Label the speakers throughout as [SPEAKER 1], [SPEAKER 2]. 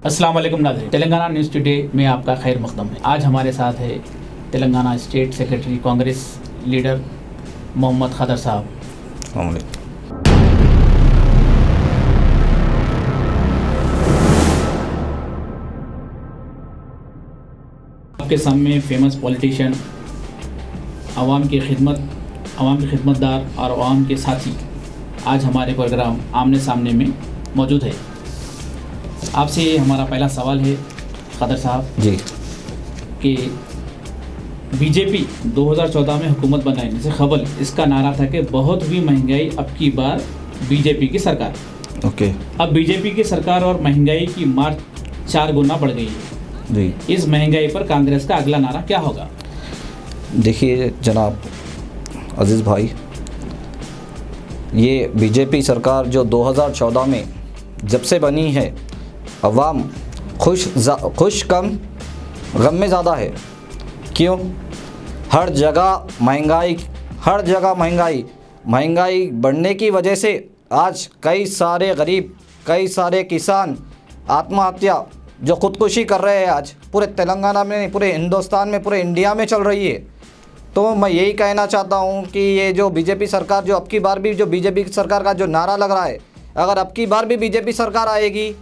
[SPEAKER 1] अस्सलाम वालेकुम नाज़रीन, तेलंगाना न्यूज़ टुडे में आपका खैर मक़दम है। आज हमारे साथ है Telangana state secretary Congress leader Mohammad Khadar sahab. आपके सामने फेमस पॉलिटिशियन, आवाम की खिदमतदार और आवाम के साथी आज हमारे प्रोग्राम आमने सामने में मौजूद है। आपसे हमारा पहला सवाल है खदर साहब
[SPEAKER 2] जी
[SPEAKER 1] कि बीजेपी 2014 में हुकूमत बनाने से कबल इसका नारा था कि बहुत भी महंगाई अब की बार बीजेपी की सरकार।
[SPEAKER 2] ओके
[SPEAKER 1] अब बीजेपी की सरकार और महंगाई की मार 4 गुना बढ़ गई है।
[SPEAKER 2] जी
[SPEAKER 1] इस महंगाई पर कांग्रेस का अगला नारा क्या होगा?
[SPEAKER 2] देखिए जनाब अजीज़ भाई, ये बीजेपी सरकार जो 2014 में जब से बनी है, अवाम खुश कम गम में ज़्यादा है। क्यों? हर जगह महंगाई बढ़ने की वजह से आज कई सारे गरीब, कई सारे किसान आत्महत्या जो ख़ुदकुशी कर रहे हैं, आज पूरे तेलंगाना में, पूरे हिंदुस्तान में, पूरे इंडिया में चल रही है। तो मैं यही कहना चाहता हूँ कि ये जो बीजेपी सरकार, जो अब की बार भी जो बीजेपी सरकार का जो नारा लग रहा है, अगर अब की बार भी बीजेपी सरकार आएगी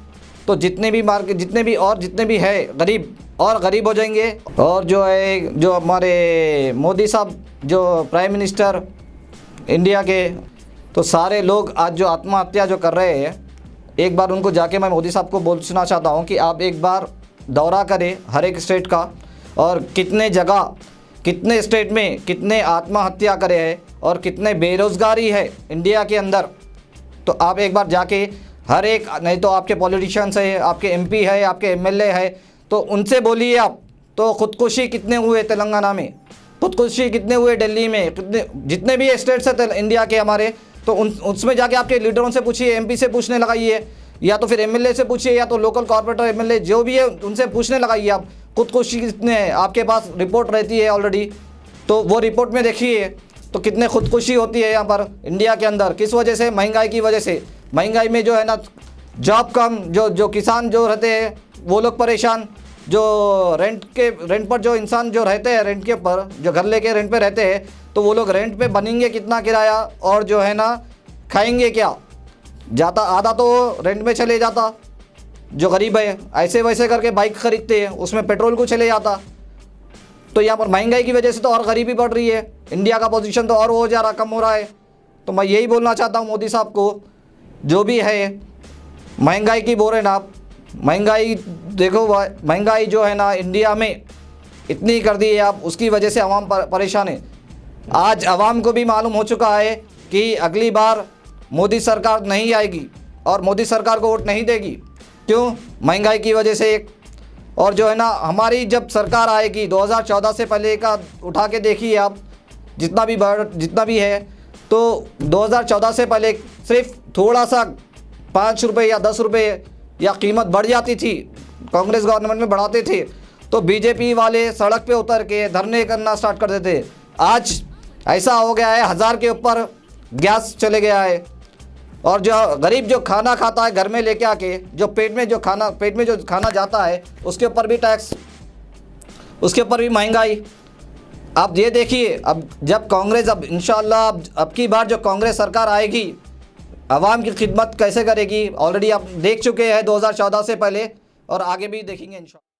[SPEAKER 2] तो जितने भी है गरीब हो जाएंगे। और जो है, जो हमारे मोदी साहब जो प्राइम मिनिस्टर इंडिया के, तो सारे लोग आज जो आत्महत्या जो कर रहे हैं, एक बार उनको जाके मैं मोदी साहब को बोलना चाहता हूँ कि आप एक बार दौरा करें हर एक स्टेट का, और कितने स्टेट में कितने आत्महत्या करे हैं और कितने बेरोज़गारी है इंडिया के अंदर। तो आप एक बार जाके हर एक, नहीं तो आपके पॉलिटिशियंस है, आपके एमपी है, आपके एमएलए है, तो उनसे बोलिए आप तो ख़ुदकुशी कितने हुए तेलंगाना में, ख़ुदकुशी कितने हुए दिल्ली में, कितने जितने भी स्टेट्स हैं इंडिया के हमारे, तो उसमें जाके आपके लीडरों से पूछिए, एमपी से पूछने लगाइए, या तो फिर एमएलए से पूछिए, या तो लोकल कॉर्पोरेटर एमएलए जो भी है उनसे पूछने लगाइए आप ख़ुदकुशी कितने हैं। आपके पास रिपोर्ट रहती है ऑलरेडी, तो वो रिपोर्ट में देखिए तो कितने ख़ुदकुशी होती है यहाँ पर इंडिया के अंदर। किस वजह से? महंगाई की वजह से। महंगाई में जो है ना, जॉब कम, जो किसान जो रहते हैं वो लोग परेशान, जो रेंट पर जो इंसान जो रहते हैं, रेंट के ऊपर जो घर लेके रेंट पे रहते हैं, तो वो लोग रेंट पे बनेंगे कितना किराया, और जो है ना खाएंगे क्या? जाता आधा तो रेंट में चले जाता, जो गरीब है ऐसे वैसे करके बाइक ख़रीदते हैं, उसमें पेट्रोल को चले जाता। तो यहाँ पर महंगाई की वजह से तो और गरीबी बढ़ रही है, इंडिया का पोजीशन तो और हो जा रहा, कम हो रहा है। तो मैं यही बोलना चाहता हूँ मोदी साहब को, जो भी है महंगाई की बोल रहे ना आप, महंगाई देखो, महंगाई जो है ना इंडिया में इतनी कर दी है आप, उसकी वजह से आवाम परेशान है। आज आवाम को भी मालूम हो चुका है कि अगली बार मोदी सरकार नहीं आएगी और मोदी सरकार को वोट नहीं देगी। क्यों? महंगाई की वजह से एक, और जो है ना हमारी जब सरकार आएगी 2014 से पहले का उठा के देखिए आप, जितना भी है, तो 2014 से पहले सिर्फ थोड़ा सा 5 रुपये या 10 रुपये या कीमत बढ़ जाती थी, कांग्रेस गवर्नमेंट में बढ़ाते थे, तो बीजेपी वाले सड़क पे उतर के धरने करना स्टार्ट कर देते। आज ऐसा हो गया है, 1000 के ऊपर गैस चले गया है, और जो गरीब जो खाना खाता है घर में लेके आके, जो पेट में जो खाना जाता है, उसके ऊपर भी टैक्स, उसके ऊपर भी महंगाई। आप ये देखिए, अब जब कांग्रेस, अब इंशाल्लाह अब की बार जो कांग्रेस सरकार आएगी, आवाम की खिदमत कैसे करेगी, ऑलरेडी आप देख चुके हैं 2014 से पहले, और आगे भी देखेंगे इंशाल्लाह।